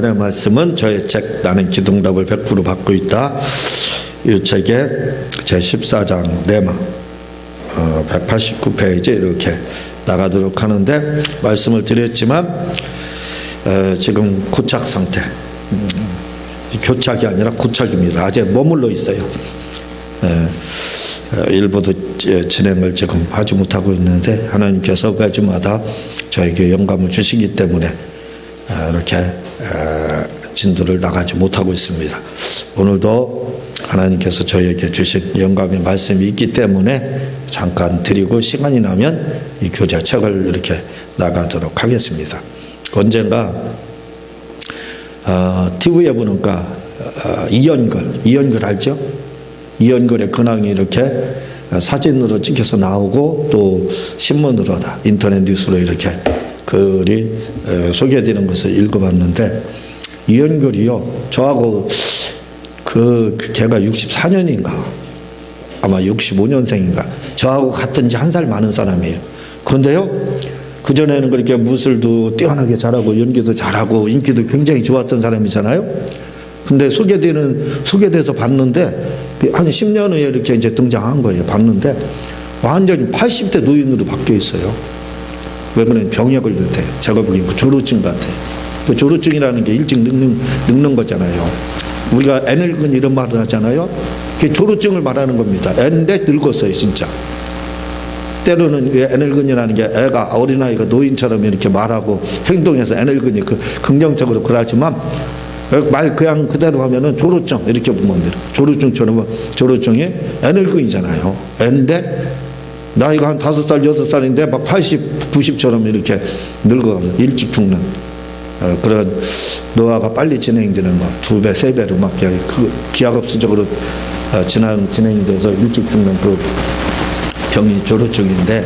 오늘의 말씀은 저의 책 나는 기도응답을 100% 받고 있다, 이 책의 제14장 레마 189페이지 이렇게 나가도록 하는데, 말씀을 드렸지만 지금 고착 상태, 교착이 아니라 고착입니다. 아직 머물러 있어요. 일부도 진행을 지금 하지 못하고 있는데, 하나님께서 매주마다 저에게 영감을 주시기 때문에 이렇게 진도를 나가지 못하고 있습니다. 오늘도 하나님께서 저에게 주신 영감의 말씀이 있기 때문에 잠깐 드리고 시간이 나면 이 교재 책을 이렇게 나가도록 하겠습니다. 언젠가 TV에 보니까 이연걸 알죠? 이연걸의 근황이 이렇게 사진으로 찍혀서 나오고 또 신문으로 인터넷 뉴스로 이렇게 글이 소개되는 것을 읽어봤는데, 이연걸이요, 저하고 걔가 64년인가 아마 65년생인가 저하고 같은 지 한 살 많은 사람이에요. 그런데요, 그전에는 그렇게 무술도 뛰어나게 잘하고 연기도 잘하고 인기도 굉장히 좋았던 사람이잖아요. 근데 소개돼서 봤는데 한 10년 후에 이렇게 이제 등장한 거예요. 봤는데 완전히 80대 노인으로 바뀌어 있어요. 왜 그러냐면 병에 걸릴 때 제가 보기엔 그 조루증 같아요. 그 조루증이라는 게 일찍 늙는 거잖아요. 우리가 애늙은 이런 말을 하잖아요. 그게 조루증을 말하는 겁니다. 애인데 늙었어요, 진짜. 때로는 애늙은이라는 게 애가, 어린아이가 노인처럼 이렇게 말하고 행동해서 애늙은이 긍정적으로 그러지만, 말 그냥 그대로 하면은 조루증 이렇게 보면 돼요. 조루증처럼, 조루증이 애늙은이잖아요. 애인데 나이가 한 5살, 6살인데 막 80, 90처럼 이렇게 늙어가서 일찍 죽는 그런 노화가 빨리 진행되는 거, 2배, 3배로 막 기하급수적으로 진행이 돼서 일찍 죽는 그 병이 조루증인데,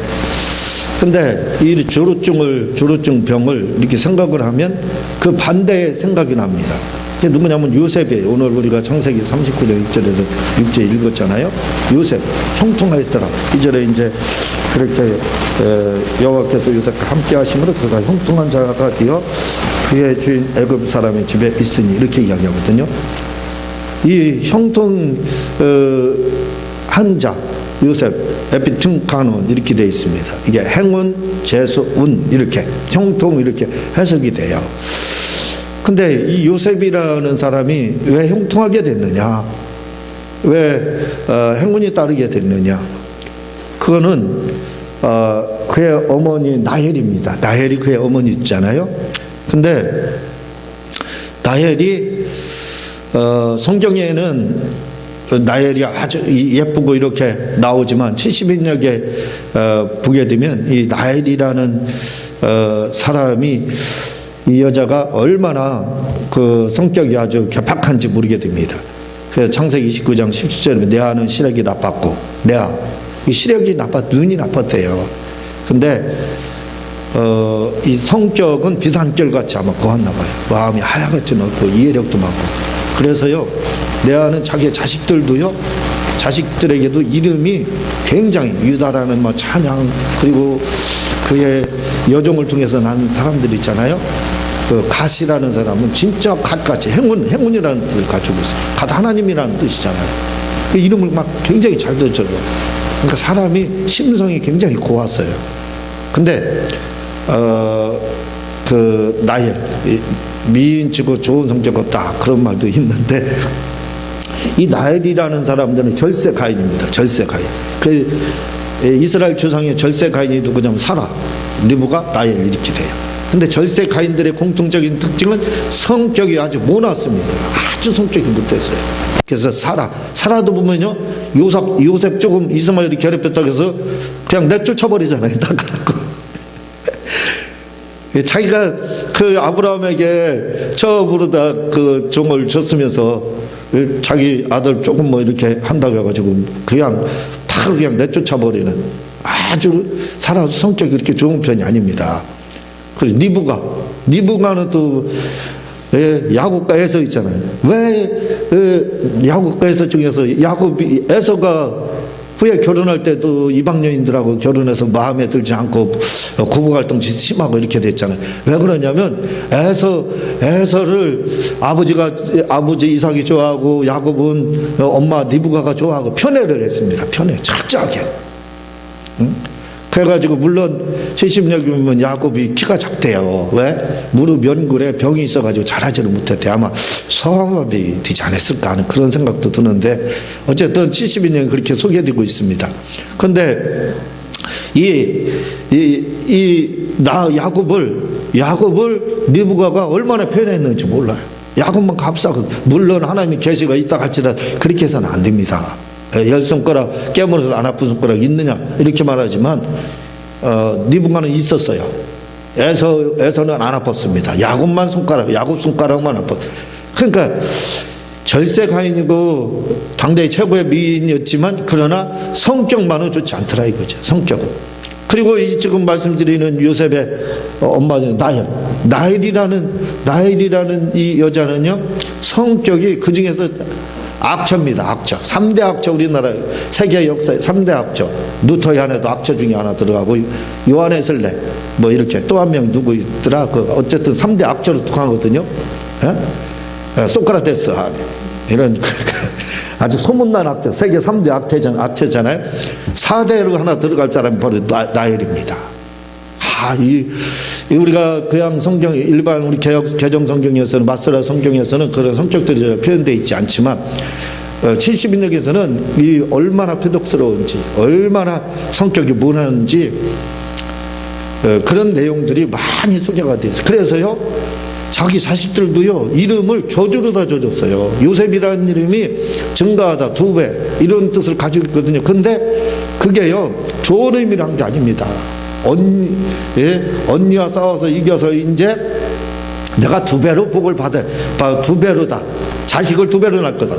근데 이 조루증 병을 이렇게 생각을 하면 그 반대의 생각이 납니다. 그게 누구냐면 요셉이에요. 오늘 우리가 창세기 39장 1절에서 6절 읽었잖아요. 요셉 형통하였더라. 2절에 이제 그렇게 여호와께서 요셉과 함께 하심으로 그가 형통한 자가 되어 그의 주인 애굽 사람의 집에 있으니, 이렇게 이야기하거든요. 이 형통한 자 요셉 에피퉁카논 이렇게 되어 있습니다. 이게 행운, 재수, 운 이렇게 형통 이렇게 해석이 돼요. 근데 이 요셉이라는 사람이 왜 형통하게 됐느냐, 왜 행운이 따르게 됐느냐, 그거는 그의 어머니 나헬입니다. 나헬이 그의 어머니 있잖아요. 근데 나헬이 성경에는 나헬이 아주 예쁘고 이렇게 나오지만 70인역에 보게 되면 이 나헬이라는 사람이, 이 여자가 얼마나 그 성격이 아주 괴팍한지 모르게 됩니다. 그래서 창세기 29장 17절에 레아는 시력이 나빴고, 이 시력이 눈이 나빴대요. 근데 이 성격은 비단결같이 아마 고왔나 봐요. 마음이 하얗같이 넓고 이해력도 많고. 그래서요, 레아는 자기의 자식들에게도 이름이 굉장히, 유다라는 뭐 찬양, 그리고 그의 여종을 통해서 난 사람들 있잖아요. 그 갓이라는 사람은 진짜 갓같이 행운이라는 뜻을 가지고 있어요. 갓 하나님이라는 뜻이잖아요. 그 이름을 막 굉장히 잘 던져요. 그러니까 사람이 심성이 굉장히 고왔어요. 근데 그 나헬, 미인치고 좋은 성격 없다 그런 말도 있는데, 이 나헬이라는 사람들은 절세 가인입니다. 절세 가인. 그 이스라엘 조상의 절세 가인이 누구냐면 사라, 리브가, 나헬 이렇게 돼요. 근데 절세 가인들의 공통적인 특징은 성격이 아주 모났습니다. 아주 성격이 못됐어요. 그래서 사라도 보면요, 요셉 조금 이스마엘이 괴롭혔다고 해서 그냥 내쫓아버리잖아요. 다 그렇고. 자기가 그 아브라함에게 처음으로다 그 종을 줬으면서 자기 아들 조금 뭐 이렇게 한다고 해가지고 그냥 내쫓아버리는, 아주 사라 성격이 그렇게 좋은 편이 아닙니다. 그리고 니브가는 또 야곱과 에서 있잖아요. 왜 야곱과 에서 중에서 에서가 후에 결혼할 때도 이방 여인들하고 결혼해서 마음에 들지 않고 부부갈등 심하고 이렇게 됐잖아요. 왜 그러냐면 에서를 아버지 이삭이 좋아하고 야곱은 엄마 리브가가 좋아하고 편애를 했습니다. 편애 철저하게. 응? 그래가지고 물론 70년이면 야곱이 키가 작대요. 왜? 무릎 연골에 병이 있어가지고 자라지를 못했대. 아마 성화합이 되지 않았을까 하는 그런 생각도 드는데 어쨌든 72년 그렇게 소개되고 있습니다. 그런데 야곱을 리브가가 얼마나 편애했는지 몰라요. 야곱만 값싸고 물론 하나님의 계시가 있다 할지라도 그렇게 해서는 안 됩니다. 10손가락 깨물어서 안 아픈 손가락 있느냐 이렇게 말하지만 리브가는 있었어요. 에서는 안 아팠습니다. 야곱 손가락만 아팠. 그러니까 절세 가인이고 당대의 최고의 미인이었지만 그러나 성격만은 좋지 않더라 이거죠. 성격은. 그리고 지금 말씀드리는 요셉의 엄마는 나엘이라는 이 여자는요 성격이 그 중에서 악처입니다. 악처. 3대 악처. 우리나라 세계 역사의 3대 악처. 루터의 안에도 악처 중에 하나 들어가고 요한에슬레 뭐 이렇게 또 한 명 누구 있더라. 어쨌든 3대 악처로 통하거든요. 소크라테스 안에 이런 아주 소문난 악처. 세계 3대 악처잖아요. 4대로 하나 들어갈 사람이 바로 나엘입니다. 우리가 그냥 성경 일반 우리 개정 성경에서는 마스라 성경에서는 그런 성격들이 표현되어 있지 않지만 70인역에서는 이 얼마나 표독스러운지 얼마나 성격이 무난한지 그런 내용들이 많이 소개가 되어 있어요. 그래서요 자기 자식들도요 이름을 저주로 다 줘줬어요. 요셉이라는 이름이 증가하다 2배 이런 뜻을 가지고 있거든요. 근데 그게요 좋은 의미란 게 아닙니다. 언니와 싸워서 이겨서 이제 내가 2배로 복을 받아 2배로다 자식을 2배로 낳을 거다.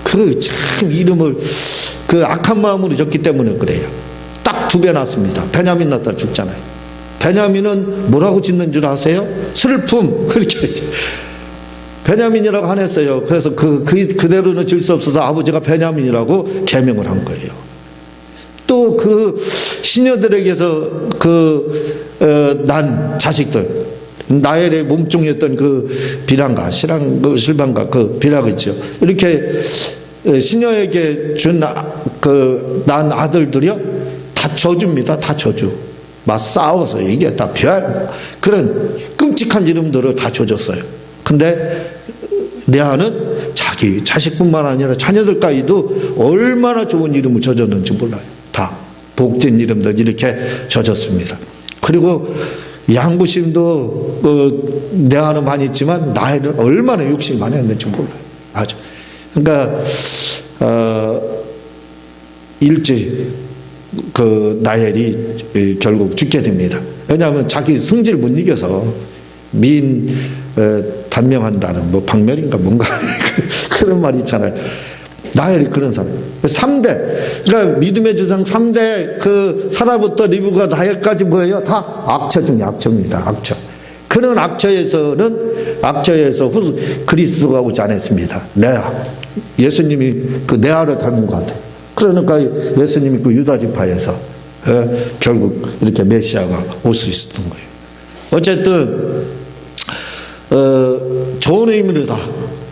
그 참 이름을 그 악한 마음으로 졌기 때문에 그래요. 딱 2배 낳습니다. 베냐민 낳다 죽잖아요. 베냐민은 뭐라고 짓는 줄 아세요? 슬픔. 그렇게 베냐민이라고 안 했어요. 그래서 그대로는 질 수 없어서 아버지가 베냐민이라고 계명을 한 거예요. 또 그 시녀들에게서 난 자식들 나엘의 몸종이었던 그 비란가 실방가 그 비라가 있죠. 이렇게 시녀에게 준 난 아들들이요 다 저주입니다. 다 저주. 막 싸워서 이게 다 그런 끔찍한 이름들을 다 줘줬어요. 근데 레아는 자기 자식뿐만 아니라 자녀들까지도 얼마나 좋은 이름을 져줬는지 몰라요. 다 복된 이름들 이렇게 져줬습니다. 그리고 양부심도 레아는 많이 있지만 나엘은 얼마나 욕심 많이 했는지 몰라요. 아주. 그러니까 일찍 나엘이 결국 죽게 됩니다. 왜냐하면 자기 성질을 못 이겨서 미인 단명한다는 뭐 박멸인가 뭔가 그런 말이 있잖아요. 나엘이 그런 사람. 3대 그러니까 믿음의 주상 3대 사라부터 리브가 나엘까지 뭐예요? 다 악처 중에 악처입니다. 악처. 그런 악처에서 그리스도가 오지 않았습니다. 레아. 예수님이 레아를 닮은 것 같아요. 그러니까 예수님이 유다 지파에서 결국 이렇게 메시아가 올 수 있었던 거예요. 어쨌든 좋은 의미로다.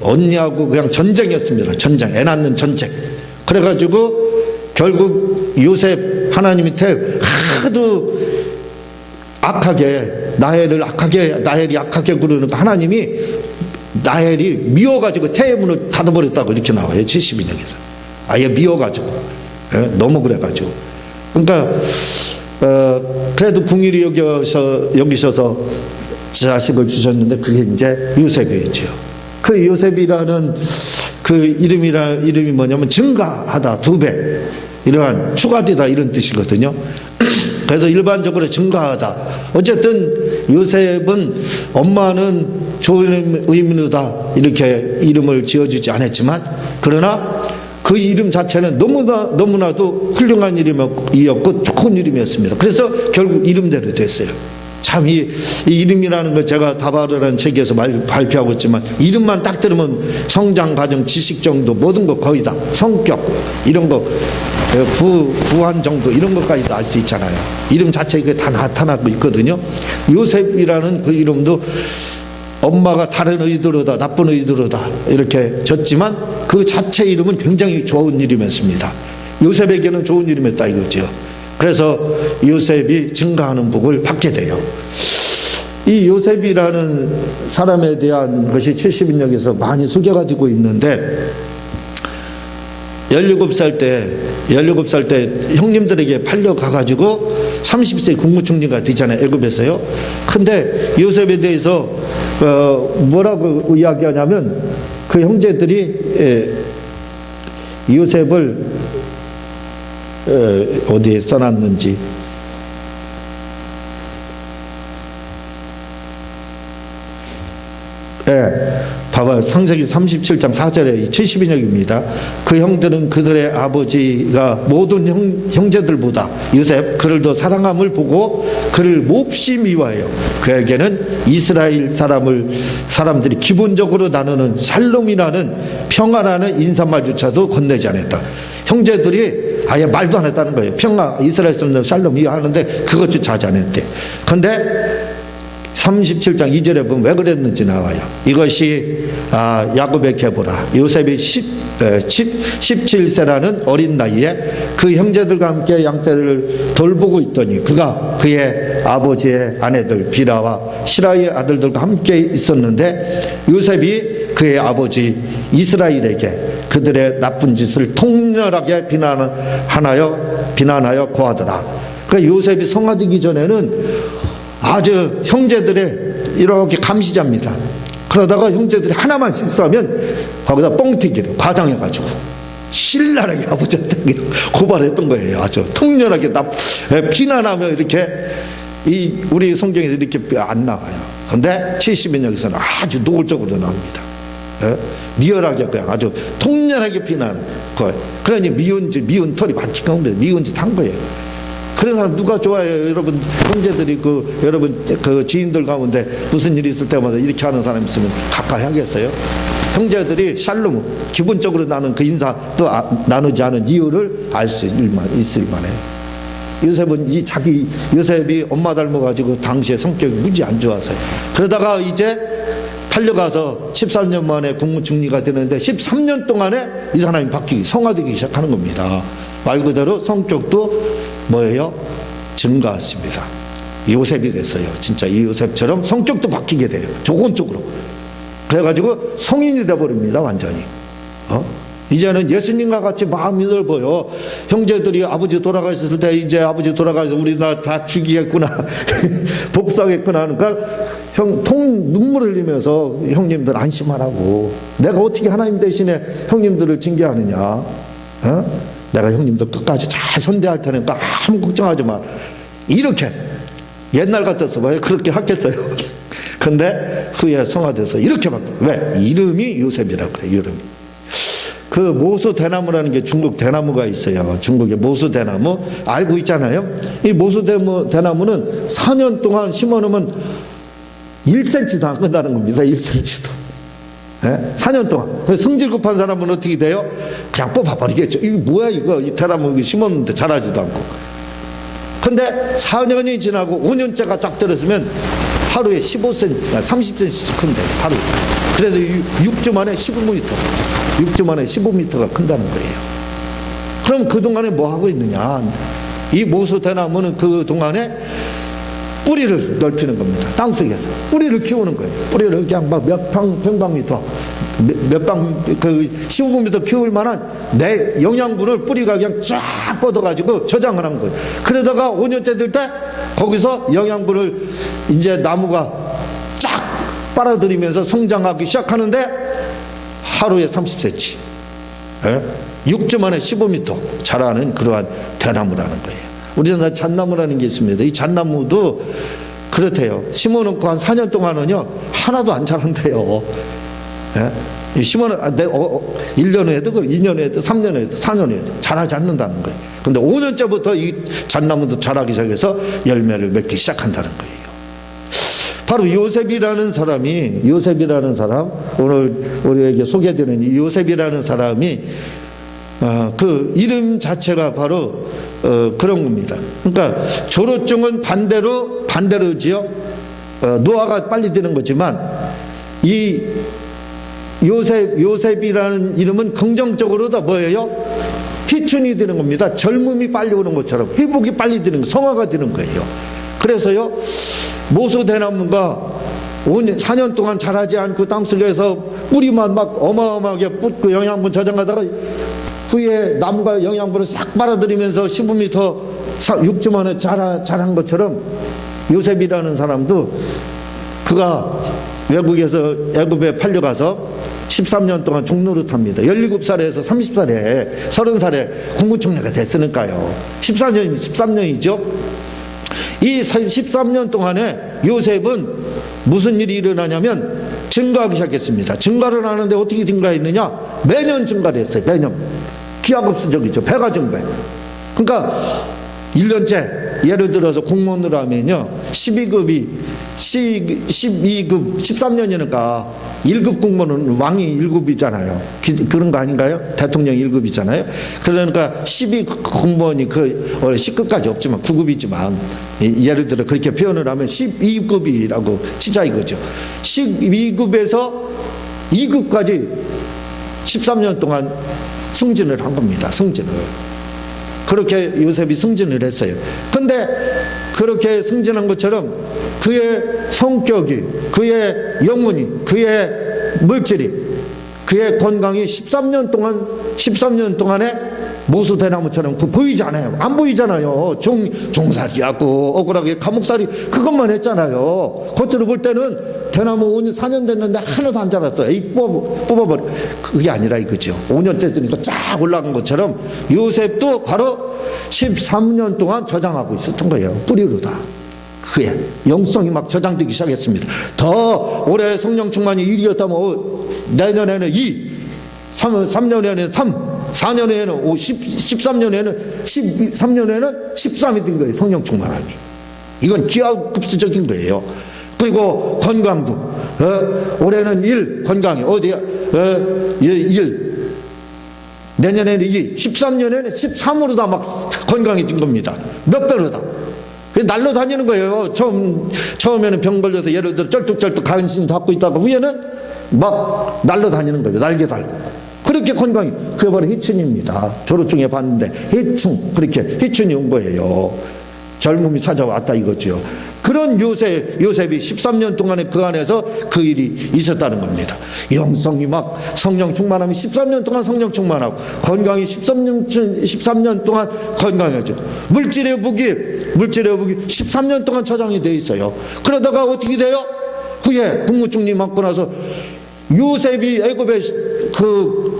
언니하고 그냥 전쟁이었습니다. 전쟁, 애 낳는 전쟁. 그래가지고 결국 요셉 하나님 밑에 하도 나엘이 악하게 구르니까 하나님이 나엘이 미워가지고 태문을 닫아버렸다고 이렇게 나와요. 72년에서. 아예 미워가지고 너무 그래가지고 그러니까 그래도 궁일이 여기셔서 자식을 주셨는데 그게 이제 요셉이었죠. 그 요셉이라는 이름이 뭐냐면 증가하다 2배 이러한 추가되다 이런 뜻이거든요. 그래서 일반적으로 증가하다. 어쨌든 요셉은 엄마는 좋은 의미로다 이렇게 이름을 지어주지 않았지만 그러나 그 이름 자체는 너무나도 훌륭한 이름이었고 좋은 이름이었습니다. 그래서 결국 이름대로 됐어요. 참 이 이름이라는 걸 제가 다바르라는 책에서 발표하고 있지만 이름만 딱 들으면 성장 과정, 지식 정도 모든 거 거의 다 성격 이런 거 부한 정도 이런 것까지도 알 수 있잖아요. 이름 자체가 다 나타나고 있거든요. 요셉이라는 그 이름도 엄마가 다른 의도로다 나쁜 의도로다 이렇게 졌지만 그 자체 이름은 굉장히 좋은 이름이었습니다. 요셉에게는 좋은 이름이었다 이거죠. 그래서 요셉이 증가하는 복을 받게 돼요. 이 요셉이라는 사람에 대한 것이 70인역에서 많이 소개가 되고 있는데 17살 때 형님들에게 팔려가가지고 30세 국무총리가 되잖아요. 애굽에서요. 근데 요셉에 대해서 뭐라고 이야기하냐면 그 형제들이 요셉을 어디에 써놨는지 봐봐요. 창세기 37장 4절에 70인역입니다. 그 형들은 그들의 아버지가 모든 형제들보다 요셉 그를 더 사랑함을 보고 그를 몹시 미워해요. 그에게는 이스라엘 사람들이 기본적으로 나누는 샬롬이라는 평화라는 인사말조차도 건네지 않았다. 형제들이 아예 말도 안 했다는 거예요. 평화, 이스라엘 사람들 샬롬이 하는데 그것조차 하지 않았대. 근데 37장 2절에 보면 왜 그랬는지 나와요. 이것이 야곱의 계보라. 요셉이 17세라는 어린 나이에 그 형제들과 함께 양떼를 돌보고 있더니 그가 그의 아버지의 아내들 비라와 시라의 아들들과 함께 있었는데 요셉이 그의 아버지 이스라엘에게 그들의 나쁜 짓을 통렬하게 비난하여 고하더라. 그러니까 요셉이 성화되기 전에는 아주 형제들의 이렇게 감시자입니다. 그러다가 형제들이 하나만 실수하면 거기다 뻥튀기를 과장해가지고 신랄하게 아버지한테 고발했던 거예요. 아주 통렬하게 비난하며 이렇게 우리 성경에서 이렇게 안 나와요. 그런데 70인역에서는 아주 노골적으로 나옵니다. 리얼하게 그냥 아주 통렬하게 비난 거예요. 그러니 미운 털이 많이 나오는데 미운 짓 한 거예요. 그런 사람 누가 좋아해요? 여러분 형제들이 여러분 그 지인들 가운데 무슨 일이 있을 때마다 이렇게 하는 사람 있으면 가까이 하겠어요? 형제들이 샬롬 기본적으로 나는 그 인사도 나누지 않은 이유를 알 수 있을 만해요. 요셉이 엄마 닮아가지고 당시에 성격이 무지 안 좋았어요. 그러다가 이제 팔려가서 13년 만에 국무총리가 되는데 13년 동안에 이 사람이 성화되기 시작하는 겁니다. 말 그대로 성격도 뭐예요? 증가했습니다. 요셉이 됐어요. 진짜 이 요셉처럼 성격도 바뀌게 돼요. 조건적으로. 그래가지고 성인이 돼버립니다. 완전히. 이제는 예수님과 같이 마음이 넓어요. 형제들이 아버지 돌아가셨을 때 이제 아버지 돌아가셔서 우리 다 죽이겠구나 복수하겠구나 하니까 눈물을 흘리면서 형님들 안심하라고. 내가 어떻게 하나님 대신에 형님들을 징계하느냐. 내가 형님들 끝까지 잘 선대할 테니까 아무 걱정하지 마. 이렇게 옛날 같았으면 그렇게 하겠어요. 근데 후에 성화돼서 이렇게 바뀌어요. 왜? 이름이 요셉이라고 그래요. 이름이. 그 모수 대나무라는 게 중국 대나무가 있어요. 중국의 모수 대나무 알고 있잖아요. 이 모수 대나무는 4년 동안 심어놓으면 1cm도 안 끝나는 겁니다. 1cm도. 4년 동안. 성질 급한 사람은 어떻게 돼요? 그냥 뽑아버리겠죠. 이거 뭐야 이거. 이 대나무 심었는데 자라지도 않고. 근데 4년이 지나고 5년째가 딱 들었으면 하루에 15cm, 30cm씩 큰데 하루에. 그래도 6주 만에 15m. 6주 만에 15m가 큰다는 거예요. 그럼 그동안에 뭐 하고 있느냐. 이 모수 대나무는 그동안에 뿌리를 넓히는 겁니다. 땅속에서 뿌리를 키우는 거예요. 뿌리를 그냥 막 몇 평방미터, 그 15m 키울 만한 내 영양분을 뿌리가 그냥 쫙 뻗어가지고 저장을 한 거예요. 그러다가 5년째 될 때 거기서 영양분을 이제 나무가 쫙 빨아들이면서 성장하기 시작하는데 하루에 30cm, 6주 만에 15m 자라는 그러한 대나무라는 거예요. 우리나라 잣나무라는 게 있습니다. 이 잣나무도 그렇대요. 심어놓고 한 4년 동안은요 하나도 안 자란대요. 심어놓은 1년 후에도 2년 후에도 3년 후에도 4년 후에도 자라지 않는다는 거예요. 근데 5년째부터 이 잣나무도 자라기 시작해서 열매를 맺기 시작한다는 거예요. 바로 요셉이라는 사람이, 오늘 우리에게 소개되는 요셉이라는 사람이 그 이름 자체가 바로 그런 겁니다. 그러니까 조로증은 반대로지요. 노아가 빨리 되는 거지만 이 요셉이라는 이름은 긍정적으로 다 뭐예요? 희춘이 되는 겁니다. 젊음이 빨리 오는 것처럼 회복이 빨리 되는 거, 성화가 되는 거예요. 그래서요, 모수대나무가 4년 동안 자라지 않고 땅속에서 뿌리만 막 어마어마하게 뻗고 영양분 저장하다가 후에 나무가 영양분을 싹 빨아들이면서 15m 6주 만에 자란 것처럼 요셉이라는 사람도 그가 외국에서 애굽에 팔려가서 13년 동안 종노릇합니다. 17살에서 30살에 30살에 국무총리가 됐으니까요. 13년이죠. 이 13년 동안에 요셉은 무슨 일이 일어나냐면 증가하기 시작했습니다. 증가를 하는데 어떻게 증가했느냐? 매년 증가를 했어요. 매년. 기하급수적이죠. 배가 증가해. 그러니까 1년째 예를 들어서 공무원으로 하면요, 12급이 12급 13년이니까 1급 공무원은 왕이 1급이잖아요. 그런 거 아닌가요? 대통령이 1급이잖아요. 그러니까 12급 공무원이 그 10급까지 없지만 9급이지만 예를 들어 그렇게 표현을 하면 12급이라고 치자 이거죠. 12급에서 2급까지 13년 동안 승진을 한 겁니다. 승진을. 그렇게 요셉이 승진을 했어요. 근데 그렇게 승진한 것처럼 그의 성격이, 그의 영혼이, 그의 물질이, 그의 건강이 13년 동안에 모수대나무처럼 보이지 않아요. 안 보이잖아요. 종살이하고 억울하게 감옥살이 그것만 했잖아요. 겉으로 볼 때는 대나무 5년 4년 됐는데 하나도 안 자랐어요. 뽑아버려. 그게 아니라 이거죠. 5년째 되니까 쫙 올라간 것처럼 요셉도 바로 13년 동안 저장하고 있었던 거예요. 뿌리로 다. 그의 영성이 막 저장되기 시작했습니다. 더 올해 성령 충만이 1이었다면 내년에는 2, 3년에는 3, 4년에는 5, 13년에는 13년에는 13이 된 거예요. 성령 충만함이. 이건 기하급수적인 거예요. 그리고 건강도 올해는 1 건강이 어디야? 1 내년에는 2, 13년에는 13으로 다 막 건강해진 겁니다. 몇 배로 다. 날로 다니는 거예요. 처음에는 병 걸려서 예를 들어 쩔뚝쩔뚝 간신 잡고 있다가 후에는 막 날로 다니는 거예요. 날개 달고. 그렇게 건강이. 그게 바로 희춘입니다. 조로증에 봤는데 그렇게 희춘이 온 거예요. 젊음이 찾아왔다 이거죠. 그런 요셉이 13년 동안에 그 안에서 그 일이 있었다는 겁니다. 영성이 막 성령 충만함이 13년 동안 성령 충만하고 건강이 13년 동안 건강해져. 물질의 복이 13년 동안 저장이 돼 있어요. 그러다가 어떻게 돼요? 후에 국무총리 맡고 나서 요셉이 애굽에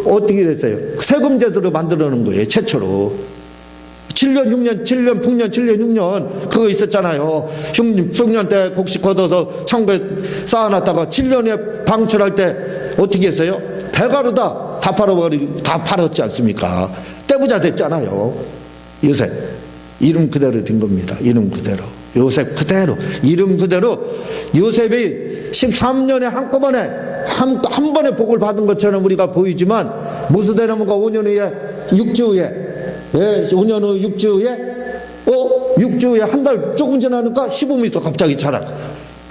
어떻게 됐어요? 세금 제도를 만들어 놓은 거예요. 최초로. 7년 6년 그거 있었잖아요. 흉년 때 곡식 걷어서 창고에 쌓아놨다가 7년에 방출할 때 어떻게 했어요? 배가루다 다 팔았지 않습니까? 떼부자 됐잖아요. 요셉 이름 그대로 된 겁니다. 이름 그대로 요셉 그대로 이름 그대로 요셉이 13년에 한꺼번에 한 번에 복을 받은 것처럼 우리가 보이지만 모수대나무가 5년 후에 6주 후에 5년 후 6주 후에 한 달 조금 지나니까 15m 갑자기 자라.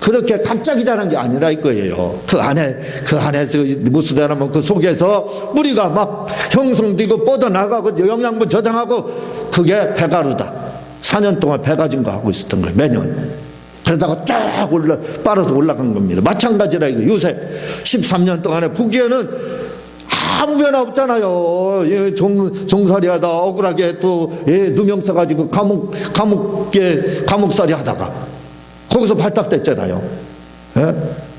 그렇게 갑자기 자란 게 아니라 이거예요. 그 안에서 모수대나무 그 속에서 뿌리가 막 형성되고 뻗어나가고 영양분 저장하고 그게 배가루다. 4년 동안 배가 증가하고 있었던 거예요. 매년. 그러다가 쫙 빨아서 올라간 겁니다. 마찬가지라 이거. 요새 13년 동안에 보기에는 아무 변화 없잖아요. 종살이 하다 억울하게 또 누명 써가지고 감옥살이 하다가 거기서 발탁됐잖아요.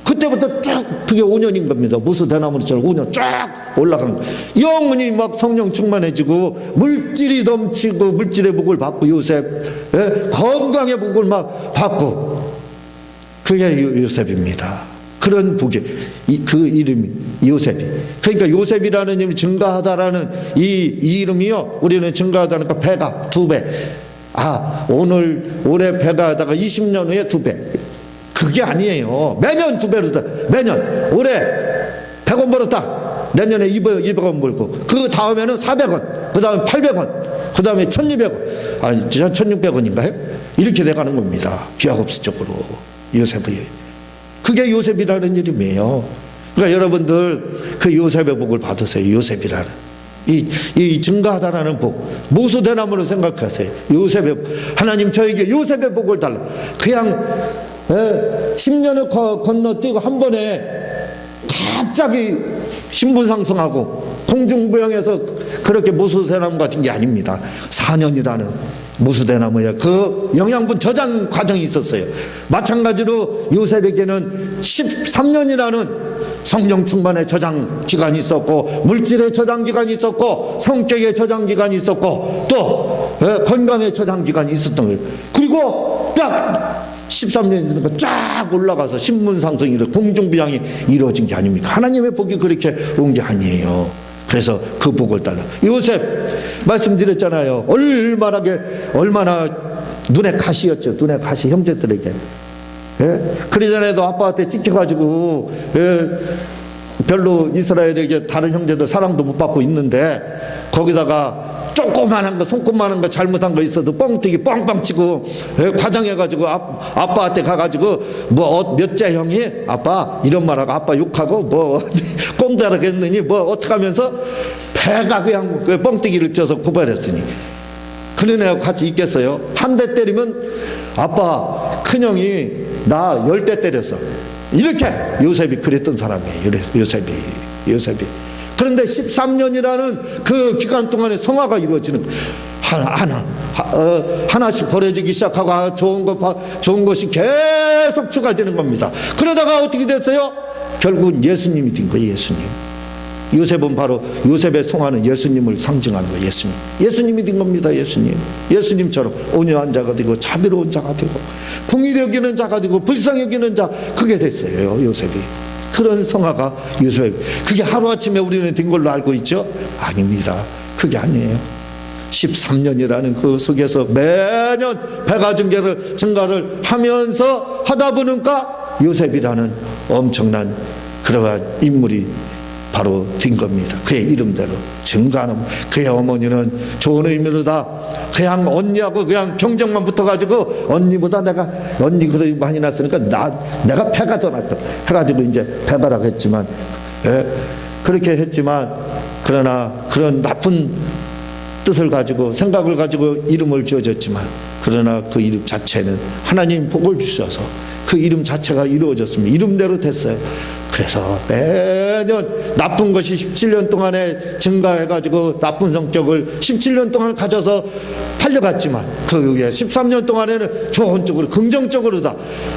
그때부터 쫙 그게 5년인 겁니다. 모수대나무처럼 5년 쫙 올라간 거예요. 영혼이 막 성령 충만해지고 물질이 넘치고 물질의 복을 받고 요셉 건강의 복을 막 받고 그게 요셉입니다. 그런 복이 그 이름이 요셉이. 그러니까 요셉이라는 이름이 증가하다라는 이 이름이요. 우리는 증가하다니까 배가 2배. 올해 배가 하다가 20년 후에 2배. 그게 아니에요. 매년 2배로, 매년 올해 100원 벌었다, 내년에 200원 벌고, 그 다음에는 400원, 그 다음에 800원, 그 다음에 1200원, 아니 1600원인가요? 이렇게 돼가는 겁니다. 기하급수적으로. 요셉이, 그게 요셉이라는 이름이에요. 그러니까 여러분들 그 요셉의 복을 받으세요. 요셉이라는 이 증가하다라는 복, 모수대나무로 생각하세요. 요셉의, 하나님 저에게 요셉의 복을 달라. 그냥 10년을 건너뛰고 한 번에 갑자기 신분상승하고 공중부양해서 그렇게 모수대나무 같은 게 아닙니다. 4년이라는 모수대나무에 그 영양분 저장 과정이 있었어요. 마찬가지로 요셉에게는 13년이라는 성령 충만의 저장 기간이 있었고, 물질의 저장 기간이 있었고, 성격의 저장 기간이 있었고, 또 건강의 저장 기간이 있었던 거예요. 그리고 딱 13년이 되니까 쫙 올라가서 신분상승이, 공중부양이 이루어진 게 아닙니까? 하나님의 복이 그렇게 온 게 아니에요. 그래서 그 복을 달라. 요셉 말씀드렸잖아요. 얼마나 눈에 가시였죠. 눈에 가시, 형제들에게. 그러전에도 아빠한테 찍혀가지고 별로 이스라엘에게 다른 형제들 사랑도 못 받고 있는데, 거기다가 조그만한 거, 손꼽만한 거 잘못한 거 있어도 뻥튀기 뻥뻥 치고 과장해가지고 아빠한테 가가지고 뭐 몇째 형이 아빠 이런 말하고 아빠 욕하고 뭐 꼼자라겠느니 뭐 어떻게 하면서 배가 그냥 뻥튀기를 쪄서 고발했으니, 그런 애하고 같이 있겠어요? 한 대 때리면 아빠 큰형이 나 10대 때렸어, 이렇게 요셉이 그랬던 사람이에요. 요셉이. 그런데 13년이라는 그 기간 동안에 성화가 이루어지는, 하나씩 버려지기 시작하고 좋은 것이 계속 추가되는 겁니다. 그러다가 어떻게 됐어요? 결국은 예수님이 된 거예요. 예수님. 요셉은 바로 요셉의 성화는 예수님을 상징하는 거예요. 예수님이 된 겁니다. 예수님처럼 온유한 자가 되고 자비로운 자가 되고 궁히 여기는 자가 되고 불쌍히 여기는 자, 그게 됐어요. 요셉이. 그런 성화가 요셉. 그게 하루아침에 우리는 된 걸로 알고 있죠? 아닙니다. 그게 아니에요. 13년이라는 그 속에서 매년 배가 증가를 하면서 하다 보니까 요셉이라는 엄청난 그러한 인물이 바로 된 겁니다. 그의 이름대로 증가하는. 그의 어머니는 좋은 의미로다 그냥 언니하고 그냥 경쟁만 붙어가지고, 언니보다 언니 그렇게 많이 낳았으니까 내가 배가 더 낫다 해가지고 이제 배가라고 했지만, 그렇게 했지만, 그러나 그런 나쁜 뜻을 가지고 생각을 가지고 이름을 지어줬지만, 그러나 그 이름 자체는 하나님 복을 주셔서 그 이름 자체가 이루어졌습니다. 이름대로 됐어요. 그래서 매년 나쁜 것이 17년 동안에 증가해가지고 나쁜 성격을 17년 동안 가져서 달려갔지만, 그 후에 13년 동안에는 좋은 쪽으로 긍정적으로다.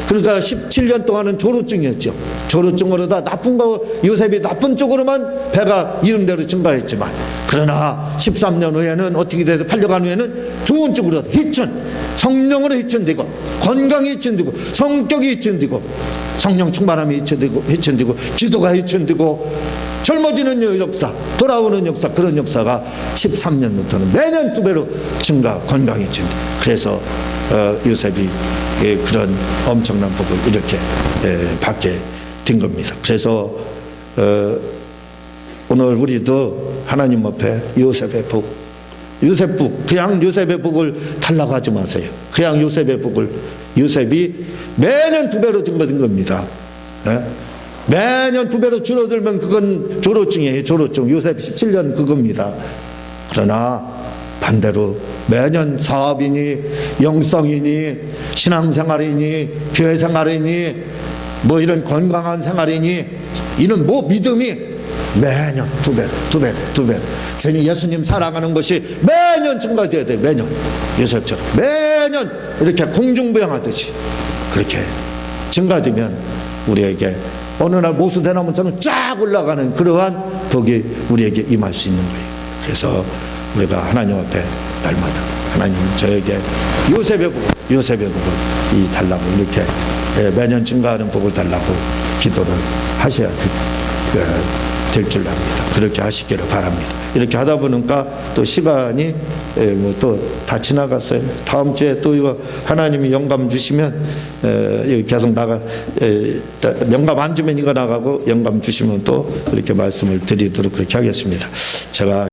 그러니까 17년 동안은 조루증이었죠. 조루증으로다 나쁜 거, 요셉이 나쁜 쪽으로만 배가 이름대로 증가했지만, 그러나 13년 후에는 어떻게 돼서 팔려간 후에는 좋은 쪽으로 성령으로 희천되고, 건강이 희천되고, 성격이 희천되고, 성령 충만함이 희천되고, 기도가 희천되고, 젊어지는 역사, 돌아오는 역사, 그런 역사가 13년부터는 매년 2배로 증가, 건강이 희천되고, 그래서 요셉이 그런 엄청난 복을 이렇게 받게 된 겁니다. 그래서 오늘 우리도 하나님 앞에 요셉의 복, 그냥 요셉의 복을 달라고 하지 마세요. 그냥 요셉의 복을, 요셉이 매년 2배로 증가된 겁니다. 매년 2배로 줄어들면 그건 조로증이에요. 조로증. 요셉 17년 그겁니다. 그러나 반대로 매년 사업이니 영성이니 신앙생활이니 교회생활이니 뭐 이런 건강한 생활이니 이런 뭐 믿음이 매년 2배 주님 예수님 사랑하는 것이 매년 증가되어야 돼요. 매년 요셉처럼 매년 이렇게 공중부양하듯이 그렇게 증가되면 우리에게 어느 날 모수대나무처럼 쫙 올라가는 그러한 복이 우리에게 임할 수 있는 거예요. 그래서 우리가 하나님 앞에 날마다 하나님 저에게 요셉의 복을 이 달라고 이렇게 매년 증가하는 복을 달라고 기도를 하셔야 될 줄 압니다. 그렇게 하시기를 바랍니다. 이렇게 하다 보니까 또 시간이 뭐 또 다 지나갔어요. 다음 주에 또 이거 하나님이 영감 주시면 계속 영감 안 주면 이거 나가고 영감 주시면 또 그렇게 말씀을 드리도록 그렇게 하겠습니다. 제가